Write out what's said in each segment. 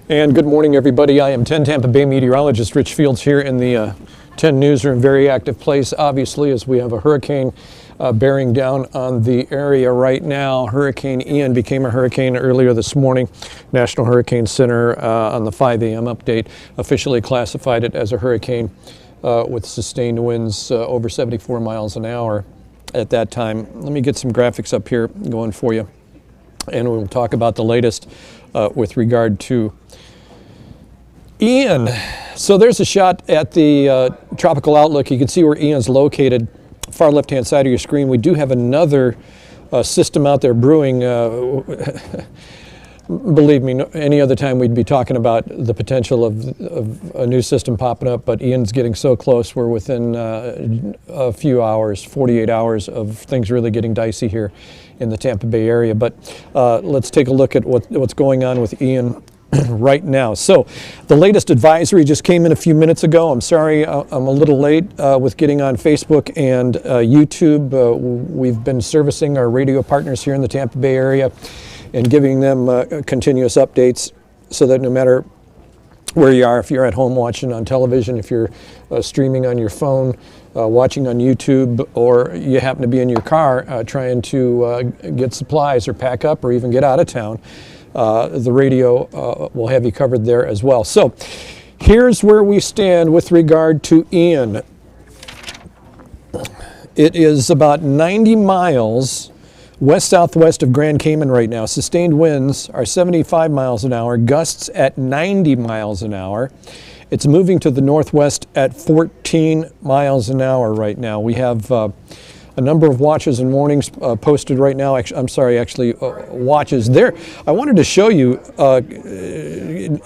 And good morning, everybody. I am 10 Tampa Bay meteorologist Rich Fields here in the 10 newsroom. Very active place, obviously, as we have a hurricane bearing down on the area right now. Hurricane Ian became a hurricane earlier this morning. National Hurricane Center on the 5 a.m. update officially classified it as a hurricane with sustained winds over 74 miles an hour at that time. Let me get some graphics up here going for you, and we'll talk about the latest with regard to Ian. So there's a shot at the tropical outlook. You can see where Ian's located, far left-hand side of your screen. We do have another system out there brewing. Believe me, any other time we'd be talking about the potential of a new system popping up, but Ian's getting so close. We're within a few hours, 48 hours of things really getting dicey here in the Tampa Bay area. But let's take a look at what's going on with Ian right now. So the latest advisory just came in a few minutes ago. I'm sorry I'm a little late with getting on Facebook and YouTube. We've been servicing our radio partners here in the Tampa Bay area and giving them continuous updates so that no matter where you are, if you're at home watching on television, if you're streaming on your phone, watching on YouTube, or you happen to be in your car trying to get supplies or pack up or even get out of town, the radio will have you covered there as well. So here's where we stand with regard to Ian. It is about 90 miles west-southwest of Grand Cayman right now. Sustained winds are 75 miles an hour, gusts at 90 miles an hour. It's moving to the northwest at 14 miles an hour right now. We have a number of watches and warnings posted right now. Actually, watches there. I wanted to show you,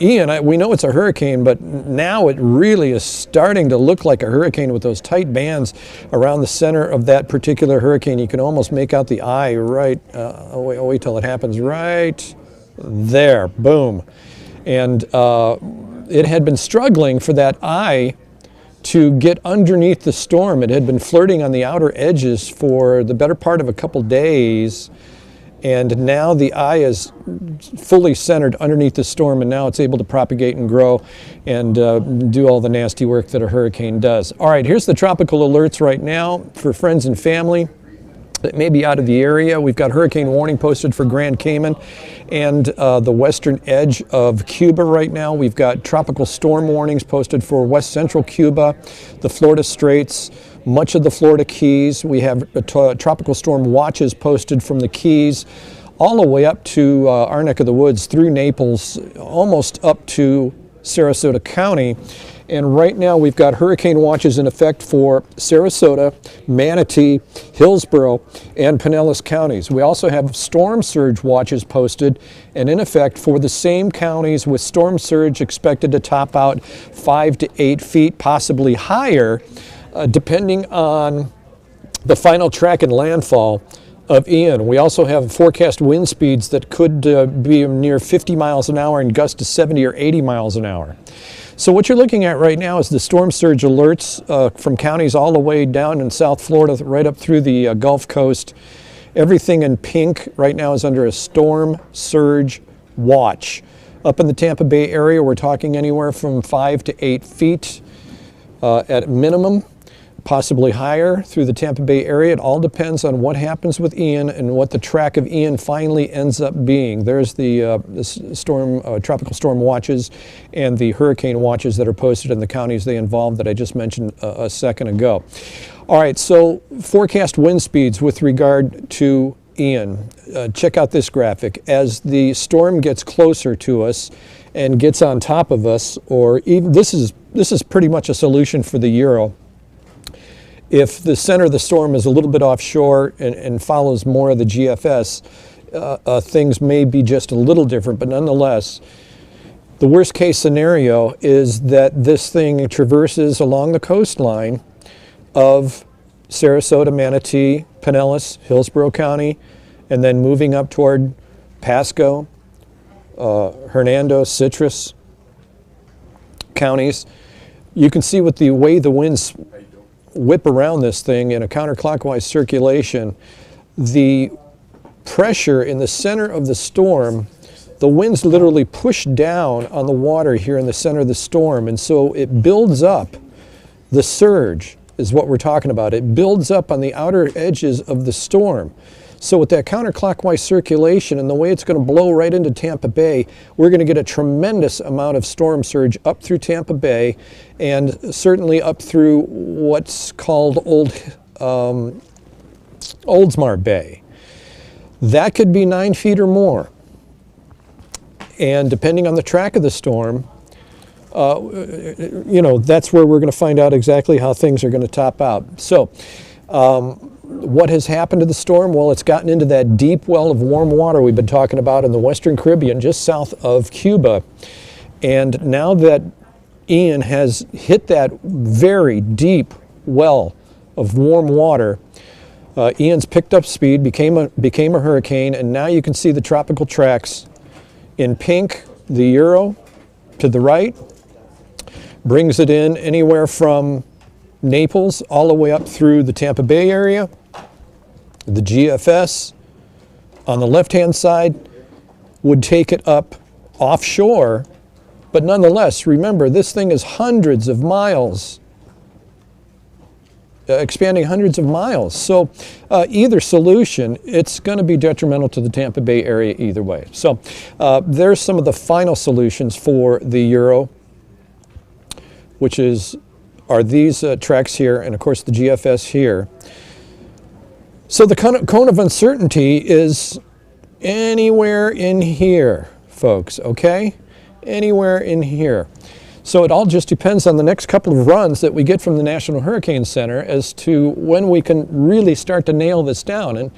Ian, we know it's a hurricane, but now it really is starting to look like a hurricane with those tight bands around the center of that particular hurricane. You can almost make out the eye right, wait till it happens, right there, boom. And it had been struggling for that eye to get underneath the storm. It had been flirting on the outer edges for the better part of a couple days, and now the eye is fully centered underneath the storm, and now it's able to propagate and grow and do all the nasty work that a hurricane does. All right, here's the tropical alerts right now for friends and family that may be out of the area. We've got hurricane warning posted for Grand Cayman and the western edge of Cuba right now. We've got tropical storm warnings posted for west central Cuba, the Florida Straits, much of the Florida Keys. We have tropical storm watches posted from the Keys all the way up to our neck of the woods through Naples, almost up to Sarasota County. And right now we've got hurricane watches in effect for Sarasota, Manatee, Hillsborough, and Pinellas counties. We also have storm surge watches posted and in effect for the same counties, with storm surge expected to top out 5 to 8 feet, possibly higher, depending on the final track and landfall of Ian. We also have forecast wind speeds that could be near 50 miles an hour and gusts to 70 or 80 miles an hour. So what you're looking at right now is the storm surge alerts from counties all the way down in South Florida, right up through the Gulf Coast. Everything in pink right now is under a storm surge watch. Up in the Tampa Bay area, we're talking anywhere from 5 to 8 feet at minimum, possibly higher through the Tampa Bay area. It all depends on what happens with Ian and what the track of Ian finally ends up being. There's the tropical storm watches and the hurricane watches that are posted in the counties they involve that I just mentioned a second ago. All right, so forecast wind speeds with regard to Ian. Check out this graphic. As the storm gets closer to us and gets on top of us, or even this is pretty much a solution for the Euro. If the center of the storm is a little bit offshore and follows more of the GFS, things may be just a little different, but nonetheless, the worst case scenario is that this thing traverses along the coastline of Sarasota, Manatee, Pinellas, Hillsborough County, and then moving up toward Pasco, Hernando, Citrus counties. You can see with the way the winds whip around this thing in a counterclockwise circulation, the pressure in the center of the storm the winds literally push down on the water here in the center of the storm, and so it builds up. The surge is what we're talking about. It builds up on the outer edges of the storm. So with that counterclockwise circulation and the way it's going to blow right into Tampa Bay, we're going to get a tremendous amount of storm surge up through Tampa Bay, and certainly up through what's called Oldsmar Bay. That could be 9 feet or more. And depending on the track of the storm, that's where we're going to find out exactly how things are going to top out. So what has happened to the storm? Well, it's gotten into that deep well of warm water we've been talking about in the Western Caribbean, just south of Cuba. And now that Ian has hit that very deep well of warm water, Ian's picked up speed, became a hurricane, and now you can see the tropical tracks in pink. The Euro to the right brings it in anywhere from Naples all the way up through the Tampa Bay area. The GFS on the left-hand side would take it up offshore, but nonetheless, remember, this thing is hundreds of miles, expanding hundreds of miles. So either solution, it's going to be detrimental to the Tampa Bay area either way. So there's some of the final solutions for the Euro, which are these tracks here, and of course the GFS here. So the cone of uncertainty is anywhere in here, folks, okay? Anywhere in here. So it all just depends on the next couple of runs that we get from the National Hurricane Center as to when we can really start to nail this down.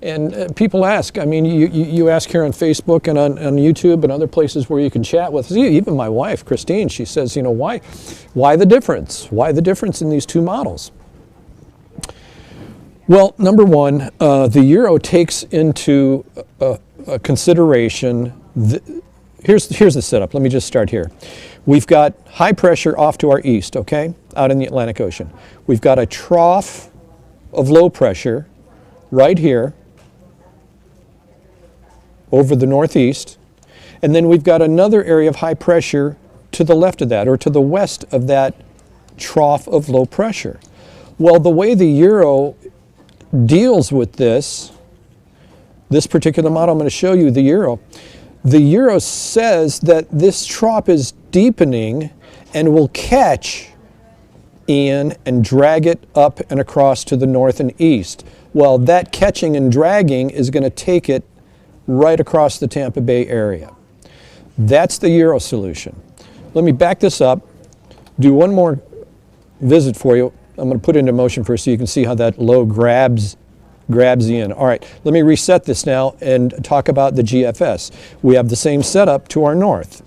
And people ask, I mean, you ask here on Facebook and on YouTube and other places where you can chat with us. Even my wife, Christine, she says, why the difference? Why the difference in these two models? Well, number one, the Euro takes into consideration, here's the setup. Let me just start here. We've got high pressure off to our east, okay, out in the Atlantic Ocean. We've got a trough of low pressure right here over the northeast, and then we've got another area of high pressure to the left of that, or to the west of that trough of low pressure. Well, the way the Euro deals with this particular model, I'm going to show you the Euro says that this trough is deepening and will catch Ian and drag it up and across to the north and east. Well, that catching and dragging is going to take it right across the Tampa Bay area. That's the Euro solution. Let me back this up, do one more visit for you. I'm going to put it into motion first so you can see how that low grabs in. All right, let me reset this now and talk about the GFS. We have the same setup to our north.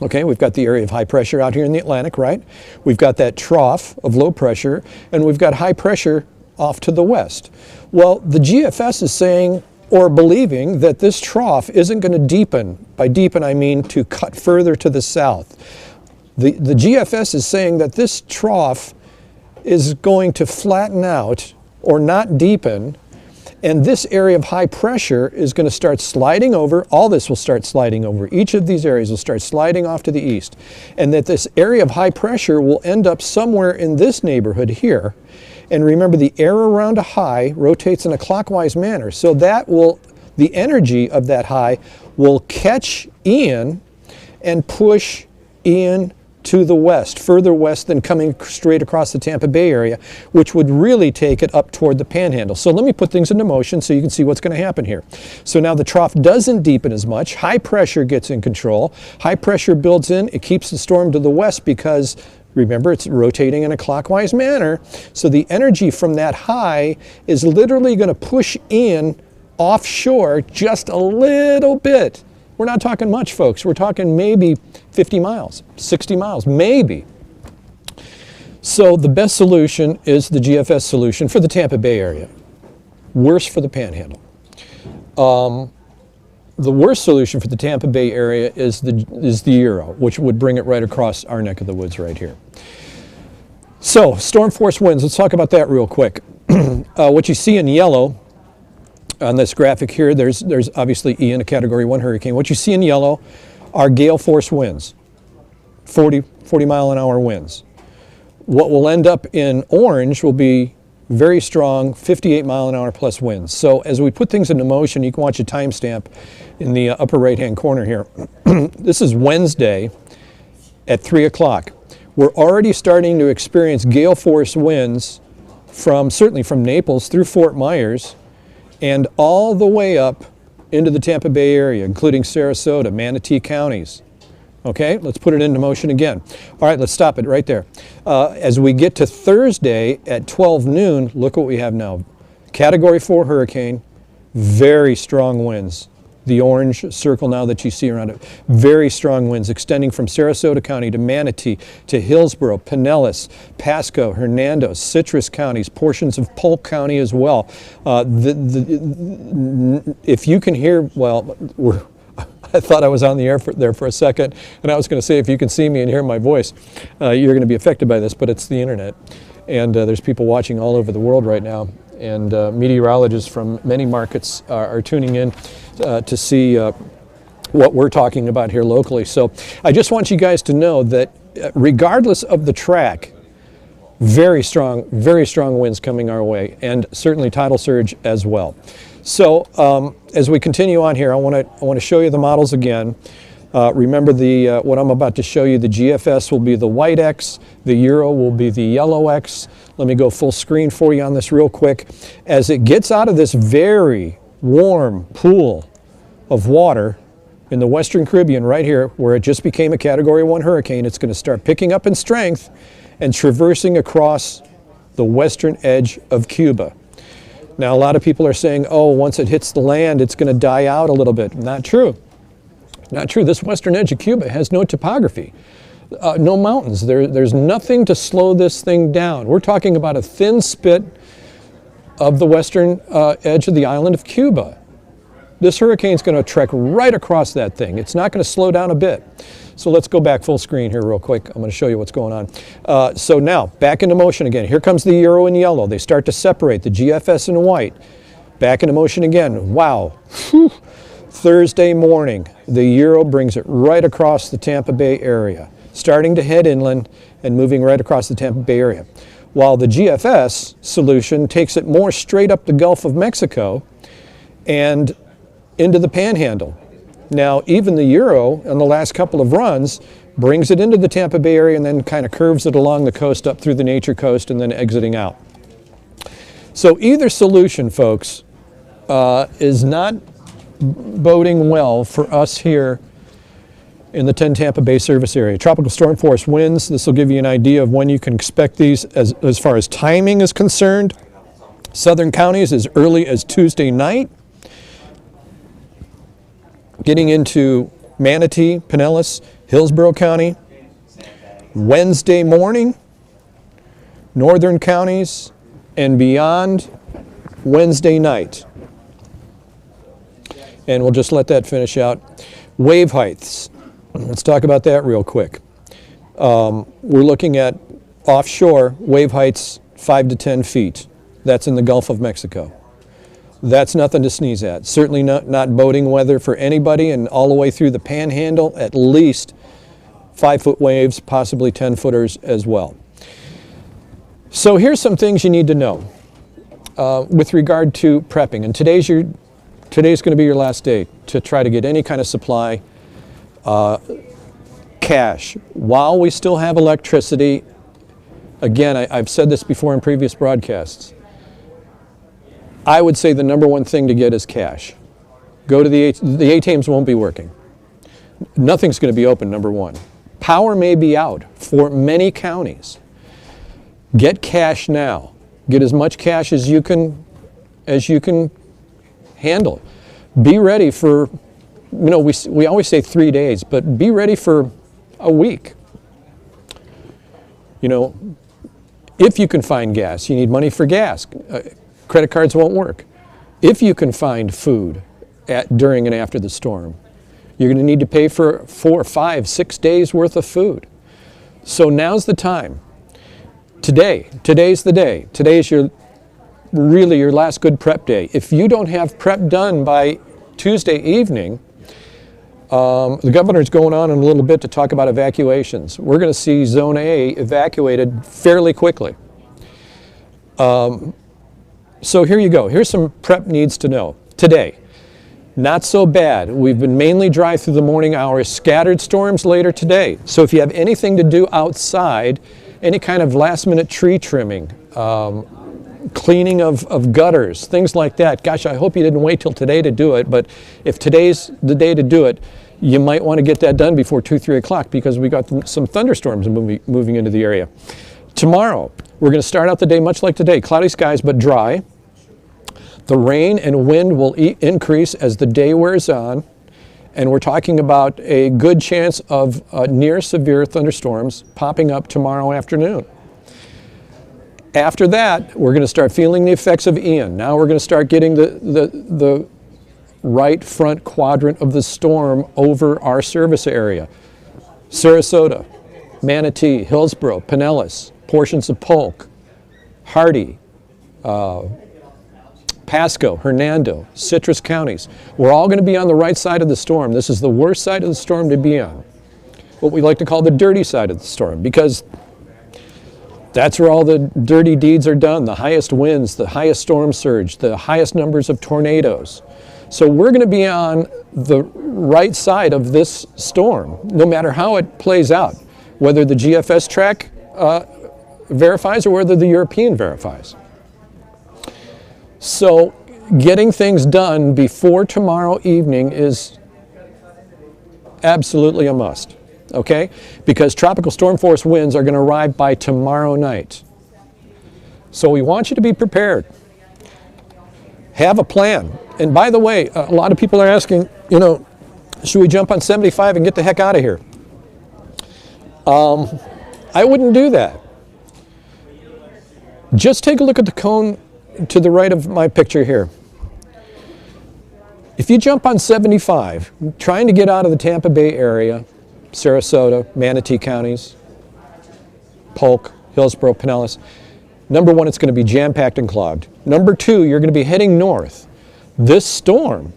Okay, we've got the area of high pressure out here in the Atlantic, right? We've got that trough of low pressure, and we've got high pressure off to the west. Well, the GFS is saying or believing that this trough isn't going to deepen. By deepen, I mean to cut further to the south. The GFS is saying that this trough is going to flatten out or not deepen, and this area of high pressure is going to start sliding over. All this will start sliding over. Each of these areas will start sliding off to the east, and that this area of high pressure will end up somewhere in this neighborhood here. And remember, the air around a high rotates in a clockwise manner, so that the energy of that high will catch Ian and push Ian to the west, further west than coming straight across the Tampa Bay area, which would really take it up toward the Panhandle. So let me put things into motion so you can see what's going to happen here. So now the trough doesn't deepen as much. High pressure gets in control. High pressure builds in. It keeps the storm to the west because, remember, it's rotating in a clockwise manner. So the energy from that high is literally going to push in offshore just a little bit. We're not talking much, folks. We're talking maybe 50 miles, 60 miles, maybe. So the best solution is the GFS solution for the Tampa Bay area. Worse for the Panhandle. The worst solution for the Tampa Bay area is the Euro, which would bring it right across our neck of the woods right here. So storm force winds, let's talk about that real quick. What you see in yellow On this graphic here, there's obviously Ian, a Category 1 hurricane. What you see in yellow are gale force winds, 40 mile an hour winds. What will end up in orange will be very strong 58 mile an hour plus winds. So as we put things into motion, you can watch a timestamp in the upper right hand corner here. This is Wednesday at 3 o'clock. We're already starting to experience gale force winds certainly from Naples through Fort Myers and all the way up into the Tampa Bay area, including Sarasota, Manatee counties. Okay, let's put it into motion again. All right, let's stop it right there. As we get to Thursday at 12 noon, look what we have now. Category 4 hurricane, very strong winds. The orange circle now that you see around it, very strong winds extending from Sarasota County to Manatee to Hillsborough, Pinellas, Pasco, Hernando, Citrus counties, portions of Polk County as well. If you can hear, well, I thought I was on the air there for a second, and I was going to say if you can see me and hear my voice, you're going to be affected by this, but it's the internet. And there's people watching all over the world right now, and meteorologists from many markets are tuning in to see what we're talking about here locally. So I just want you guys to know that regardless of the track, very strong winds coming our way, and certainly tidal surge as well. So as we continue on here, I want to show you the models again. Remember what I'm about to show you. The GFS will be the white X, the Euro will be the yellow X. Let me go full screen for you on this real quick. As it gets out of this very warm pool of water in the Western Caribbean right here, where it just became a Category 1 hurricane, it's going to start picking up in strength and traversing across the western edge of Cuba. Now, a lot of people are saying, oh, once it hits the land, it's going to die out a little bit. Not true. Not true. This western edge of Cuba has no topography, no mountains. There's nothing to slow this thing down. We're talking about a thin spit of the western edge of the island of Cuba. This hurricane's going to trek right across that thing. It's not going to slow down a bit. So let's go back full screen here real quick. I'm going to show you what's going on. So now, back into motion again. Here comes the Euro in yellow. They start to separate, the GFS in white. Back into motion again. Wow. Whew. Thursday morning, the Euro brings it right across the Tampa Bay area, starting to head inland and moving right across the Tampa Bay area. While the GFS solution takes it more straight up the Gulf of Mexico and into the Panhandle. Now, even the Euro in the last couple of runs brings it into the Tampa Bay area and then kind of curves it along the coast up through the Nature Coast and then exiting out. So either solution, folks, is not boding well for us here in the 10 Tampa Bay service area. Tropical storm force winds, this will give you an idea of when you can expect these as far as timing is concerned. Southern counties as early as Tuesday night. Getting into Manatee, Pinellas, Hillsborough County. Wednesday morning, northern counties, and beyond Wednesday night. And we'll just let that finish out. Wave heights. Let's talk about that real quick. We're looking at offshore wave heights 5 to 10 feet. That's in the Gulf of Mexico. That's nothing to sneeze at. Certainly not boating weather for anybody, and all the way through the Panhandle, at least 5-foot waves, possibly 10-footers as well. So here's some things you need to know with regard to prepping. And today's going to be your last day to try to get any kind of supply, cash. While we still have electricity, again, I've said this before in previous broadcasts, I would say the number one thing to get is cash. Go to the ATMs won't be working. Nothing's going to be open, number one. Power may be out for many counties. Get cash now. Get as much cash as you can handle. Be ready for, we always say 3 days, but be ready for a week. If you can find gas, you need money for gas. Credit cards won't work. If you can find food during and after the storm, you're going to need to pay for 4, 5, 6 days worth of food. So now's the time. Today's the day. Today's your really your last good prep day. If you don't have prep done by Tuesday evening, the governor's going on in a little bit to talk about evacuations. We're going to see Zone A evacuated fairly quickly. So here you go. Here's some prep needs to know. Today, not so bad. We've been mainly dry through the morning hours, scattered storms later today. So if you have anything to do outside, any kind of last minute tree trimming, cleaning of gutters, things like that. Gosh, I hope you didn't wait till today to do it, but if today's the day to do it, you might want to get that done before 2, 3 o'clock because we got some thunderstorms moving into the area. Tomorrow, we're going to start out the day much like today, cloudy skies but dry. The rain and wind will increase as the day wears on, and we're talking about a good chance of near severe thunderstorms popping up tomorrow afternoon. After that, we're going to start feeling the effects of Ian. Now we're going to start getting the right front quadrant of the storm over our service area. Sarasota, Manatee, Hillsborough, Pinellas, portions of Polk, Hardy, Pasco, Hernando, Citrus counties. We're all going to be on the right side of the storm. This is the worst side of the storm to be on. What we like to call the dirty side of the storm, because that's where all the dirty deeds are done. The highest winds, the highest storm surge, the highest numbers of tornadoes. So we're going to be on the right side of this storm, no matter how it plays out, whether the GFS track verifies or whether the European verifies. So getting things done before tomorrow evening is absolutely a must, okay? Because tropical storm force winds are going to arrive by tomorrow night. So we want you to be prepared. Have a plan. And by the way, a lot of people are asking, you know, should we jump on 75 and get the heck out of here? I wouldn't do that. Just take a look at the cone to the right of my picture here. If you jump on 75, trying to get out of the Tampa Bay area, Sarasota, Manatee counties, Polk, Hillsborough, Pinellas, number one, it's going to be jam-packed and clogged. Number two, you're going to be heading north. This storm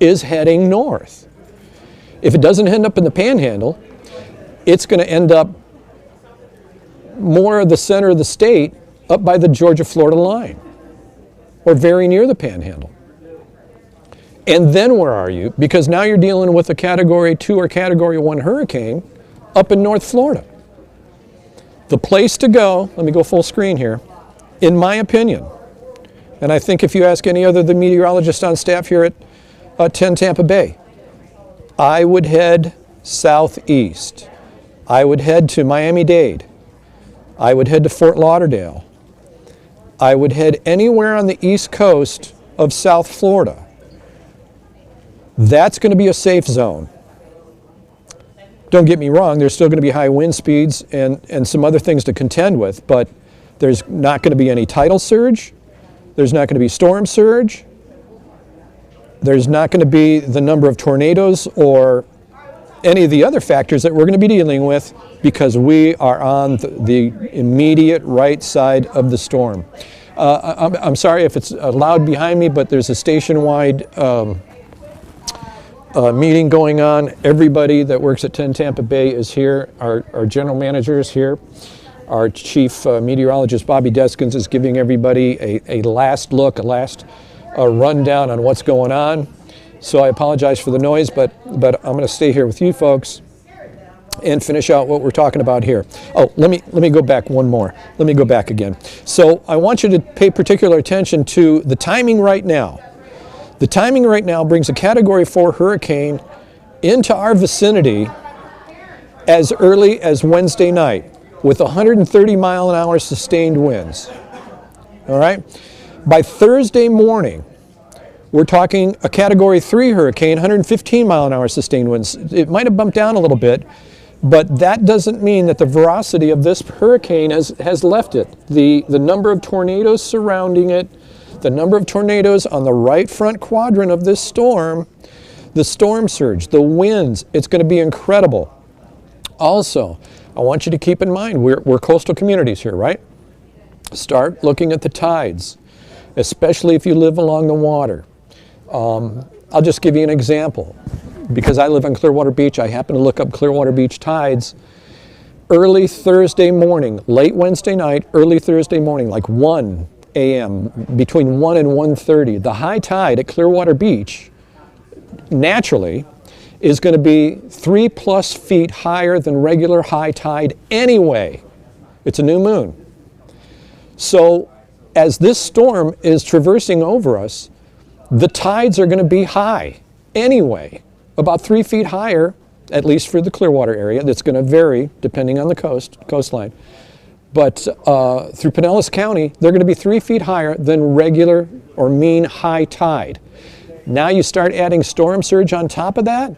is heading north. If it doesn't end up in the Panhandle, it's going to end up more of the center of the state, up by the Georgia-Florida line, or very near the Panhandle. And then where are you? Because now you're dealing with a Category 2 or Category 1 hurricane up in North Florida. The place to go, let me go full screen here, in my opinion, and I think if you ask any other the meteorologist on staff here at 10 Tampa Bay, I would head southeast. I would head to Miami-Dade. I would head to Fort Lauderdale. I would head anywhere on the east coast of South Florida. That's going to be a safe zone. Don't get me wrong, there's still going to be high wind speeds and some other things to contend with, but there's not going to be any tidal surge. There's not going to be storm surge. There's not going to be the number of tornadoes or any of the other factors that we're going to be dealing with because we are on the immediate right side of the storm. I'm sorry if it's loud behind me, but there's a station-wide meeting going on. Everybody that works at 10 Tampa Bay is here. Our general manager is here. Our chief meteorologist, Bobby Deskins, is giving everybody a last look, a last rundown on what's going on. So I apologize for the noise, but I'm going to stay here with you folks and finish out what we're talking about here. Oh, let me go back one more. Let me go back again. So I want you to pay particular attention to the timing right now. The timing right now brings a Category 4 hurricane into our vicinity as early as Wednesday night with 130 mile an hour sustained winds. All right? By Thursday morning, we're talking a Category 3 hurricane, 115 mile an hour sustained winds. It might have bumped down a little bit, but that doesn't mean that the veracity of this hurricane has left it. The number of tornadoes surrounding it, the number of tornadoes on the right front quadrant of this storm, the storm surge, the winds, it's going to be incredible. Also, I want you to keep in mind, we're coastal communities here, right? Start looking at the tides. especially if you live along the water. I'll just give you an example. Because I live on Clearwater Beach, I happen to look up Clearwater Beach tides. Early Thursday morning, late Wednesday night, early Thursday morning, like 1 a.m., between 1 and 1:30, the high tide at Clearwater Beach, naturally, is going to be 3+ feet higher than regular high tide anyway. It's a new moon. So as this storm is traversing over us, the tides are going to be high anyway, about 3 feet higher, at least for the Clearwater area. That's going to vary depending on the coastline. But through Pinellas County, they're going to be 3 feet higher than regular or mean high tide. Now you start adding storm surge on top of that.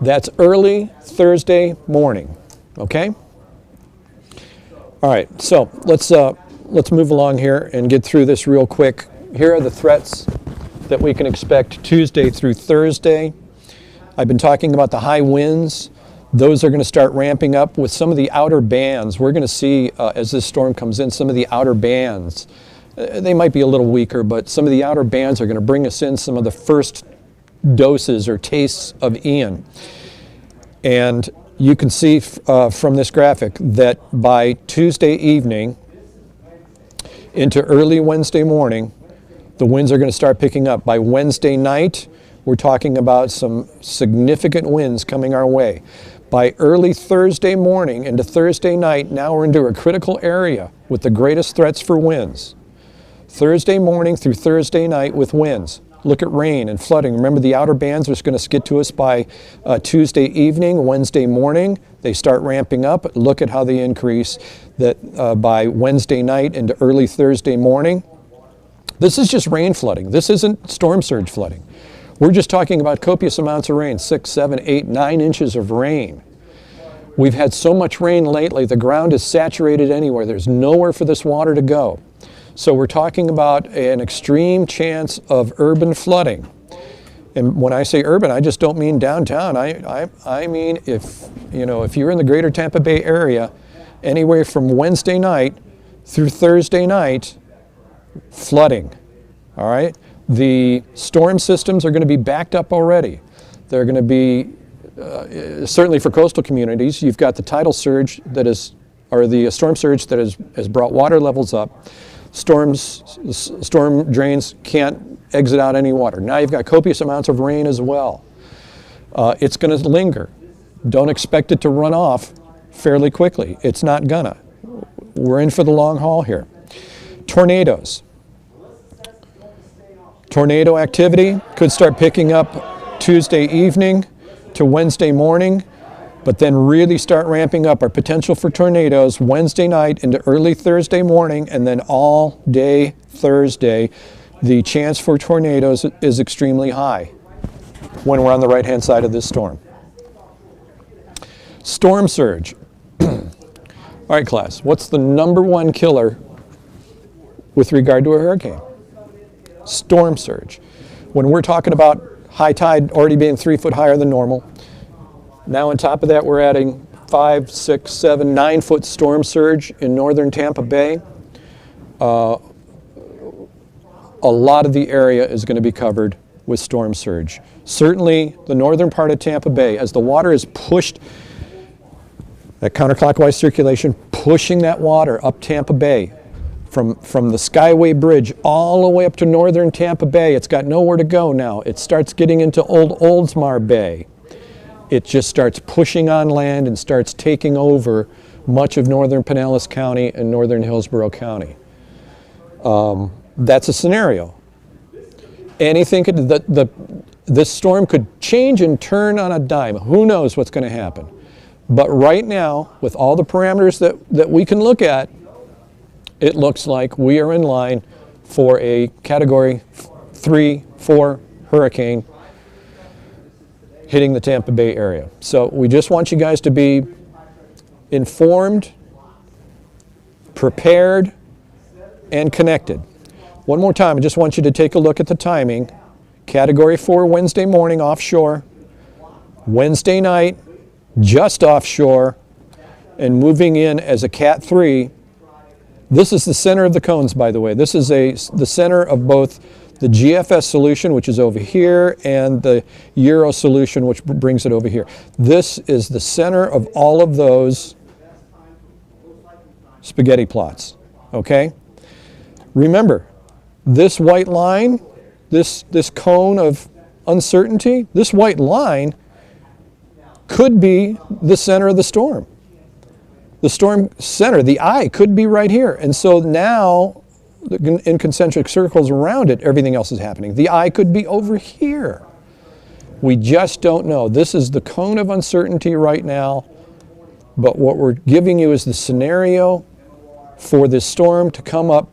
That's early Thursday morning, okay? All right, so let's move along here and get through this real quick. Here are the threats that we can expect Tuesday through Thursday. I've been talking about the high winds. Those are going to start ramping up with some of the outer bands. We're going to see, as this storm comes in, some of the outer bands. They might be a little weaker, but some of the outer bands are going to bring us in some of the first doses or tastes of Ian. And you can see from this graphic that by Tuesday evening into early Wednesday morning, the winds are going to start picking up. By Wednesday night, we're talking about some significant winds coming our way. By early Thursday morning into Thursday night, now we're into a critical area with the greatest threats for winds. Thursday morning through Thursday night with winds. Look at rain and flooding. Remember, the outer bands are going to get to us by Tuesday evening, Wednesday morning. They start ramping up. Look at how they increase that by Wednesday night into early Thursday morning. This is just rain flooding. This isn't storm surge flooding. We're just talking about copious amounts of rain, 6, 7, 8, 9 inches of rain. We've had so much rain lately, the ground is saturated anywhere. There's nowhere for this water to go. So we're talking about an extreme chance of urban flooding. And when I say urban, I just don't mean downtown. I mean if you're in the greater Tampa Bay area, anywhere from Wednesday night through Thursday night, flooding, all right? The storm systems are going to be backed up already. They're going to be, certainly for coastal communities, you've got the tidal surge that is, or the storm surge that has brought water levels up. Storm drains can't exit out any water. Now you've got copious amounts of rain as well. It's going to linger. Don't expect it to run off fairly quickly. It's not gonna. We're in for the long haul here. Tornadoes. Tornado activity could start picking up Tuesday evening to Wednesday morning, but then really start ramping up. Our potential for tornadoes Wednesday night into early Thursday morning, and then all day Thursday. The chance for tornadoes is extremely high when we're on the right-hand side of this storm. Storm surge. All right, class, what's the #1 killer with regard to a hurricane? Storm surge. When we're talking about high tide already being 3 foot higher than normal, now on top of that we're adding 5, 6, 7, 9 foot storm surge in northern Tampa Bay. A lot of the area is going to be covered with storm surge. Certainly the northern part of Tampa Bay, as the water is pushed, that counterclockwise circulation, pushing that water up Tampa Bay, from the Skyway Bridge all the way up to northern Tampa Bay. It's got nowhere to go now. It starts getting into Old Oldsmar Bay. It just starts pushing on land and starts taking over much of northern Pinellas County and northern Hillsborough County. That's a scenario. Anything could, this storm could change and turn on a dime. Who knows what's going to happen? But right now, with all the parameters that we can look at, it looks like we are in line for a Category 3, 4 hurricane hitting the Tampa Bay area. So we just want you guys to be informed, prepared, and connected. One more time, I just want you to take a look at the timing. Category 4 Wednesday morning offshore, Wednesday night just offshore, and moving in as a Cat 3 This is the center of the cones, by the way. This is the center of both the GFS solution, which is over here, and the Euro solution, which brings it over here. This is the center of all of those spaghetti plots, okay? Remember, this white line, this cone of uncertainty, this white line could be the center of the storm. The storm center, the eye, could be right here. And so now, in concentric circles around it, everything else is happening. The eye could be over here. We just don't know. This is the cone of uncertainty right now, but what we're giving you is the scenario for this storm to come up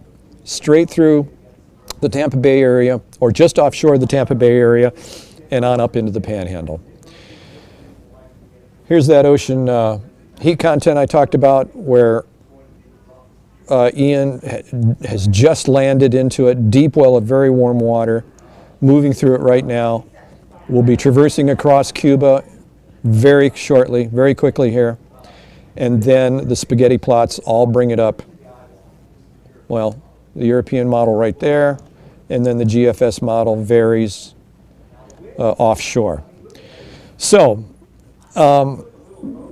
straight through the Tampa Bay area, or just offshore the Tampa Bay area, and on up into the Panhandle. Here's that ocean heat content I talked about, where Ian has just landed into it, deep well of very warm water, moving through it right now. We'll be traversing across Cuba very shortly, very quickly here. And then the spaghetti plots all bring it up. Well, the European model right there, and then the GFS model varies offshore. So,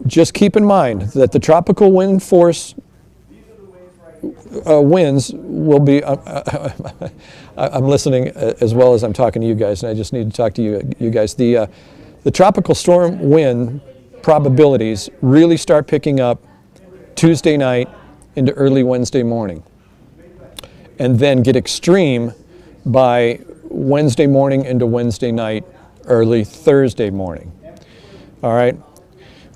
just keep in mind that the tropical wind force winds will be, I'm listening as well as I'm talking to you guys, and I just need to talk to you guys. The tropical storm wind probabilities really start picking up Tuesday night into early Wednesday morning, and then get extreme by Wednesday morning into Wednesday night, early Thursday morning. All right?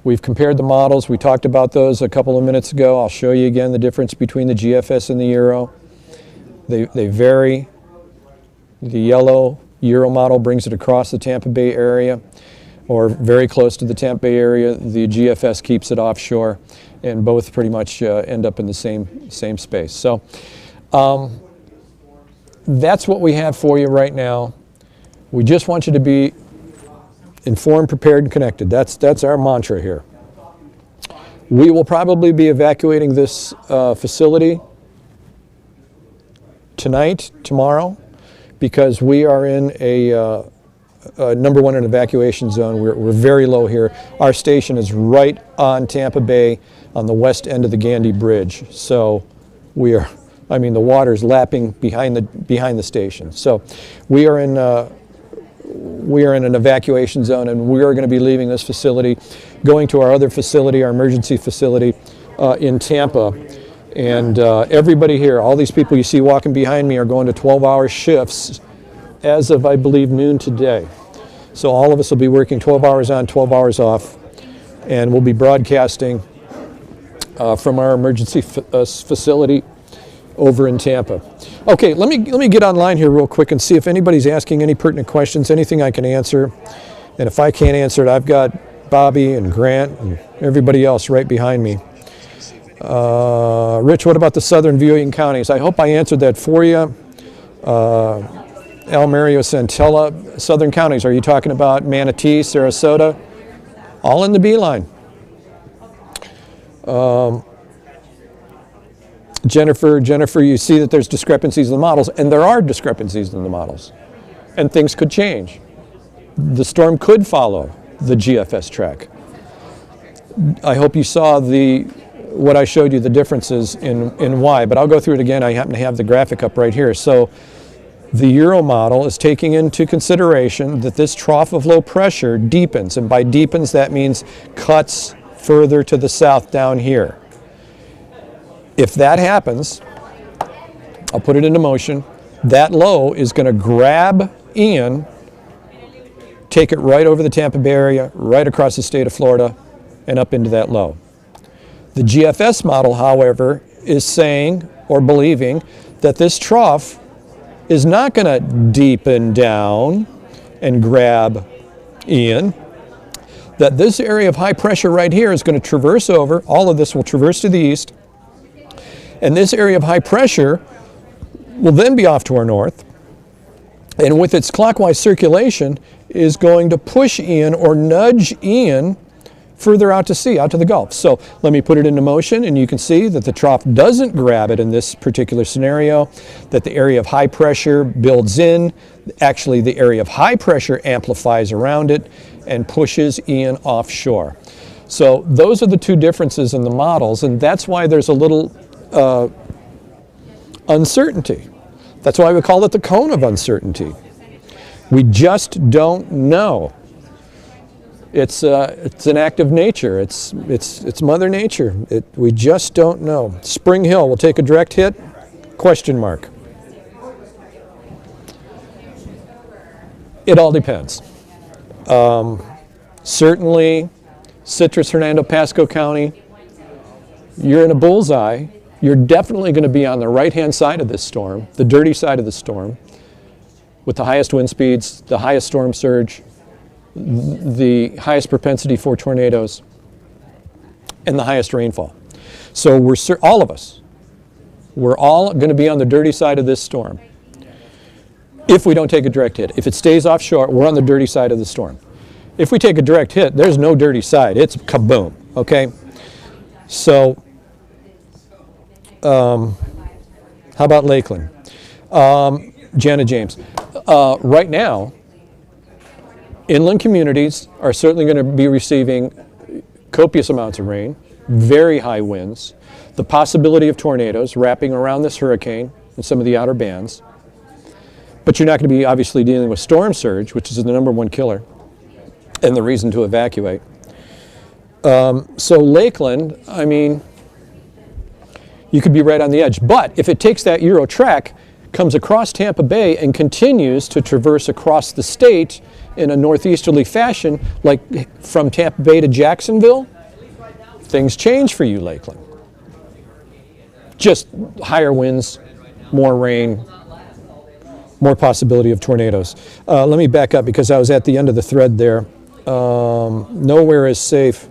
We've compared the models. We talked about those a couple of minutes ago. I'll show you again the difference between the GFS and the Euro. They vary. The yellow Euro model brings it across the Tampa Bay area, or very close to the Tampa Bay area. The GFS keeps it offshore, and both pretty much end up in the same space. So that's what we have for you right now. We just want you to be informed, prepared, and connected. That's our mantra here. We will probably be evacuating this facility tonight, tomorrow, because we are in a number one, an evacuation zone. We're very low here. Our station is right on Tampa Bay on the west end of the Gandy Bridge. So we are, I mean, the water's lapping behind the station. So we are in an evacuation zone, and we are going to be leaving this facility, going to our other facility, our emergency facility in Tampa. And everybody here, all these people you see walking behind me, are going to 12-hour shifts as of, I believe, noon today. So all of us will be working 12 hours on, 12 hours off, and we'll be broadcasting from our emergency facility over in Tampa. Okay, let me get online here real quick and see if anybody's asking any pertinent questions, anything I can answer. And if I can't answer it, I've got Bobby and Grant and everybody else right behind me. Rich, what about the southern viewing counties? I hope I answered that for you. El Mario, Centella, southern counties. Are you talking about Manatee, Sarasota? All in the beeline. Jennifer, you see that there's discrepancies in the models, and there are discrepancies in the models, and things could change. The storm could follow the GFS track. I hope you saw what I showed you, the differences in why, but I'll go through it again. I happen to have the graphic up right here. So the Euro model is taking into consideration that this trough of low pressure deepens, and by deepens that means cuts further to the south down here. If that happens, I'll put it into motion, that low is going to grab Ian, take it right over the Tampa Bay area, right across the state of Florida, and up into that low. The GFS model, however, is saying or believing that this trough is not going to deepen down and grab Ian, that this area of high pressure right here is going to traverse over, all of this will traverse to the east, and this area of high pressure will then be off to our north, and with its clockwise circulation is going to push Ian or nudge Ian further out to sea, out to the Gulf. So let me put it into motion, and you can see that the trough doesn't grab it in this particular scenario, that the area of high pressure builds in. Actually, the area of high pressure amplifies around it and pushes Ian offshore. So those are the two differences in the models, and that's why there's a little uncertainty. That's why we call it the cone of uncertainty. We just don't know. It's an act of nature. It's Mother Nature. We just don't know. Spring Hill will take a direct hit? Question mark. It all depends. Certainly, Citrus, Hernando, Pasco County, you're in a bullseye. You're definitely going to be on the right-hand side of this storm, the dirty side of the storm, with the highest wind speeds, the highest storm surge, the highest propensity for tornadoes, and the highest rainfall. So all of us, we're all going to be on the dirty side of this storm if we don't take a direct hit. If it stays offshore, we're on the dirty side of the storm. If we take a direct hit, there's no dirty side. It's kaboom, okay? So, how about Lakeland? Jana James. Right now, inland communities are certainly going to be receiving copious amounts of rain, very high winds, the possibility of tornadoes wrapping around this hurricane and some of the outer bands. But you're not going to be obviously dealing with storm surge, which is the #1 killer and the reason to evacuate. So Lakeland, I mean, you could be right on the edge. But if it takes that Euro track, comes across Tampa Bay and continues to traverse across the state in a northeasterly fashion, like from Tampa Bay to Jacksonville, things change for you, Lakeland. Just higher winds, more rain, more possibility of tornadoes. Let me back up because I was at the end of the thread there. Nowhere is safe.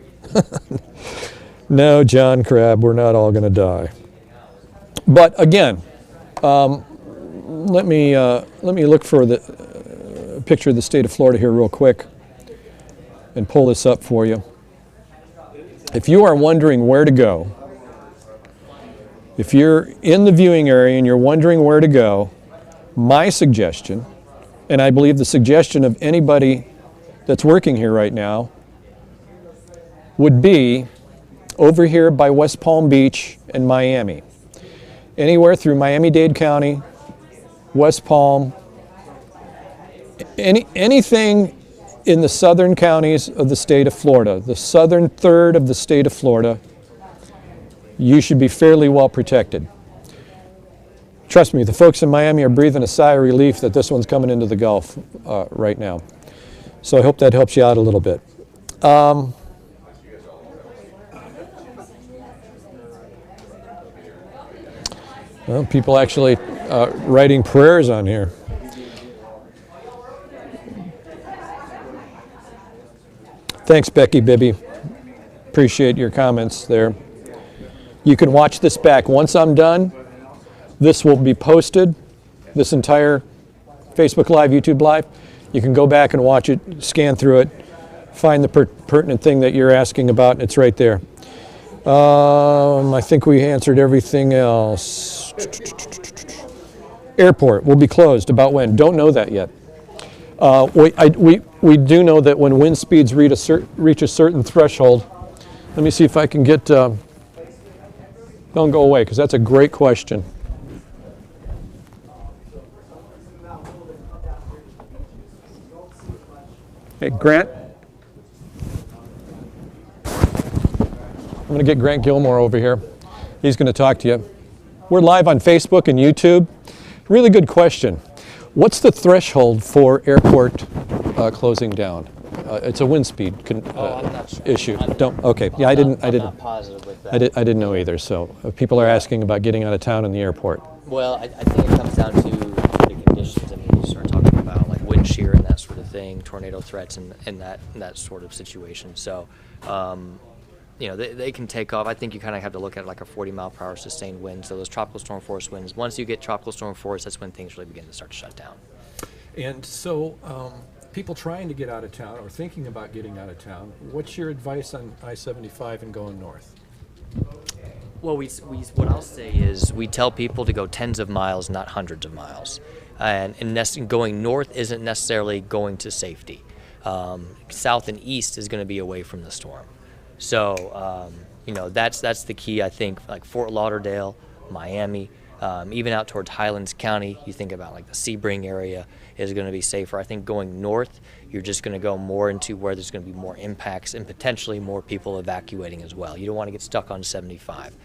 No, John Crabb, we're not all going to die. But again, let me look for the picture of the state of Florida here real quick and pull this up for you. If you are wondering where to go, if you're in the viewing area and you're wondering where to go, my suggestion, and I believe the suggestion of anybody that's working here right now, would be over here by West Palm Beach and Miami. Anywhere through Miami-Dade County, West Palm, anything in the southern counties of the state of Florida, the southern third of the state of Florida, you should be fairly well protected. Trust me, the folks in Miami are breathing a sigh of relief that this one's coming into the Gulf right now. So I hope that helps you out a little bit. Well, people actually writing prayers on here. Thanks, Becky Bibby. Appreciate your comments there. You can watch this back. Once I'm done, this will be posted, this entire Facebook Live, YouTube Live. You can go back and watch it, scan through it, find the pertinent thing that you're asking about. It's right there. I think we answered everything else. Airport will be closed. About when? Don't know that yet. We do know that when wind speeds reach a certain threshold. Let me see if I can get. Don't go away because that's a great question. Hey, Grant. I'm going to get Grant Gilmore over here. He's going to talk to you. We're live on Facebook and YouTube. Really good question. What's the threshold for airport closing down? It's a wind speed I'm not sure. issue. Okay. Yeah, I didn't. I'm not positive with that. I didn't know either. So people are asking about getting out of town in the airport. Well, I think it comes down to the conditions. I mean, you start talking about like wind shear and that sort of thing, tornado threats, and that sort of situation. So, they can take off. I think you kind of have to look at it like a 40-mile-per-hour sustained wind. So those tropical storm force winds. Once you get tropical storm force, that's when things really begin to start to shut down. And so, people trying to get out of town or thinking about getting out of town, what's your advice on I-75 and going north? Well, what I'll say is we tell people to go tens of miles, not hundreds of miles. And going north isn't necessarily going to safety. South and east is going to be away from the storm. So, that's the key, I think, like Fort Lauderdale, Miami, even out towards Highlands County, you think about like the Sebring area is going to be safer. I think going north, you're just going to go more into where there's going to be more impacts and potentially more people evacuating as well. You don't want to get stuck on 75.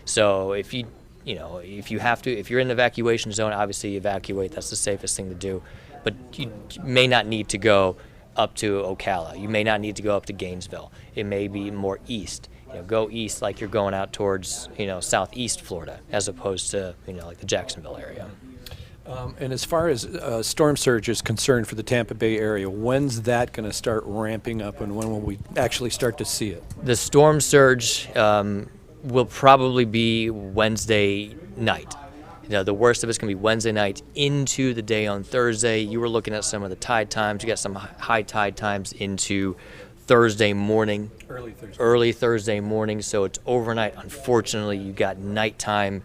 So if you're in the evacuation zone, obviously evacuate. That's the safest thing to do. But you may not need to go up to Ocala. You may not need to go up to Gainesville. It may be more east. Go east like you're going out towards, southeast Florida, as opposed to, like the Jacksonville area. And as far as storm surge is concerned for the Tampa Bay area, when's that going to start ramping up, and when will we actually start to see it? The storm surge will probably be Wednesday night. The worst of it's going to be Wednesday night into the day on Thursday. You were looking at some of the tide times. You got some high tide times into Thursday morning, early Thursday morning, so it's overnight. Unfortunately, you got nighttime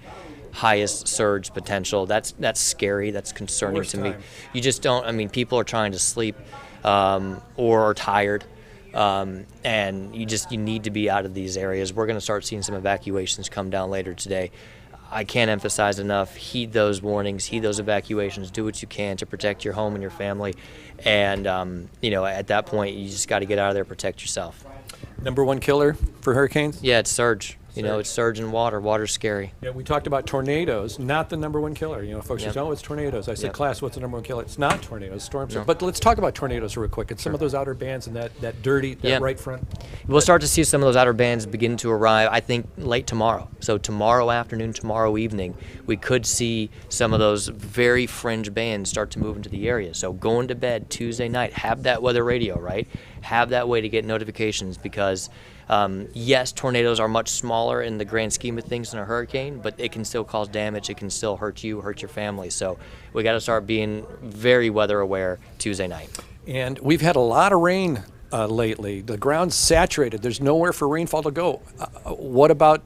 highest surge potential. That's scary. That's concerning to me. You just don't. People are trying to sleep or are tired, and you need to be out of these areas. We're going to start seeing some evacuations come down later today. I can't emphasize enough, heed those warnings, heed those evacuations, do what you can to protect your home and your family. And, at that point, you just got to get out of there, protect yourself. Number one killer for hurricanes? Yeah, it's surge. It's surge in water. Water's scary. Yeah, we talked about tornadoes, not the number one killer. Folks say, it's tornadoes. I said, class, what's the number one killer? It's not tornadoes, storms. No. But let's talk about tornadoes real quick. And some of those outer bands and that dirty, right front. We'll start to see some of those outer bands begin to arrive, I think, late tomorrow. So tomorrow afternoon, tomorrow evening, we could see some of those very fringe bands start to move into the area. So going to bed Tuesday night, have that weather radio, right? Have that way to get notifications because yes, tornadoes are much smaller in the grand scheme of things than a hurricane, but it can still cause damage. It can still hurt you, hurt your family. So we got to start being very weather aware Tuesday night. And we've had a lot of rain lately. The ground's saturated. There's nowhere for rainfall to go. What about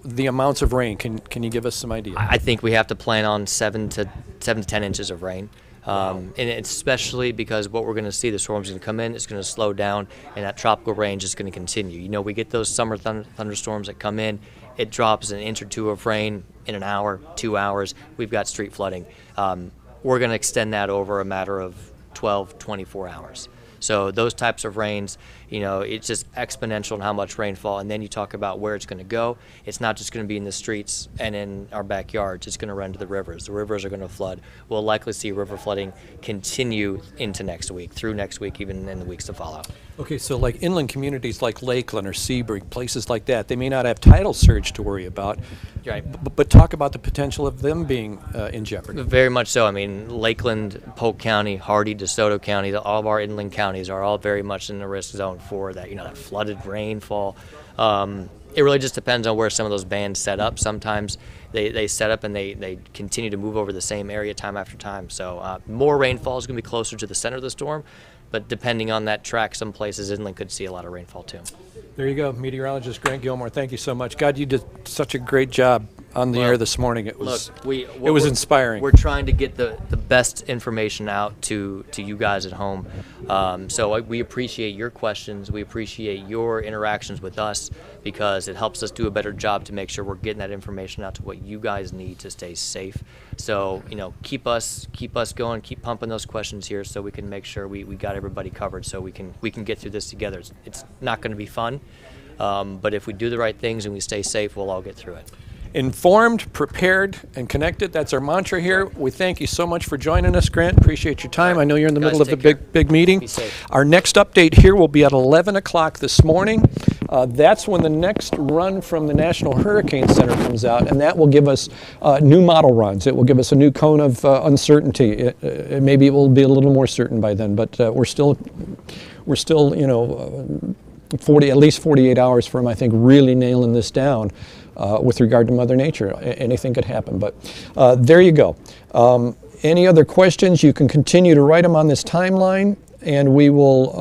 the amounts of rain? Can you give us some idea? I think we have to plan on 7 to 10 inches of rain. And especially because what we're going to see, the storm's going to come in, it's going to slow down, and that tropical range is going to continue. We get those summer thunderstorms that come in, it drops an inch or two of rain in an hour, 2 hours. We've got street flooding. We're going to extend that over a matter of 12, 24 hours. So those types of rains, it's just exponential in how much rainfall. And then you talk about where it's going to go. It's not just going to be in the streets and in our backyards. It's going to run to the rivers. The rivers are going to flood. We'll likely see river flooding continue into next week, through next week, even in the weeks to follow. Okay, so like inland communities like Lakeland or Sebring, places like that, they may not have tidal surge to worry about. Right. But talk about the potential of them being in jeopardy. Very much so. Lakeland, Polk County, Hardy, DeSoto County, all of our inland counties are all very much in the risk zone for that, that flooded rainfall. It really just depends on where some of those bands set up. Sometimes they set up and they continue to move over the same area time after time. So more rainfall is going to be closer to the center of the storm, but depending on that track, some places inland could see a lot of rainfall too. There you go, meteorologist Grant Gilmore. Thank you so much. God, you did such a great job on the air this morning. It was inspiring. We're trying to get the best information out to you guys at home. So we appreciate your questions. We appreciate your interactions with us because it helps us do a better job to make sure we're getting that information out to what you guys need to stay safe. So keep us going. Keep pumping those questions here so we can make sure we got everybody covered so we can get through this together. It's not going to be fun, but if we do the right things and we stay safe, we'll all get through it. Informed, prepared, and connected. That's our mantra here. We thank you so much for joining us, Grant. Appreciate your time. I know you're in the middle of a big meeting. Be safe. Our next update here will be at 11 o'clock this morning. That's when the next run from the National Hurricane Center comes out, and that will give us new model runs. It will give us a new cone of uncertainty. Maybe it will be a little more certain by then, but we're still, at least 48 hours from, I think, really nailing this down. With regard to Mother Nature, anything could happen. But there you go. Any other questions, you can continue to write them on this timeline. and we will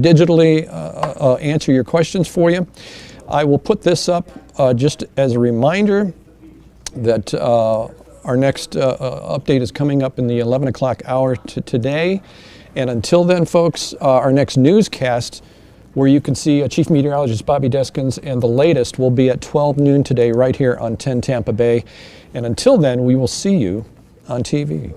digitally answer your questions for you. I will put this up just as a reminder that our next update is coming up in the 11 o'clock hour today. And until then, folks, our next newscast, where you can see Chief Meteorologist Bobby Deskins, and the latest will be at 12 noon today right here on 10 Tampa Bay. And until then, we will see you on TV.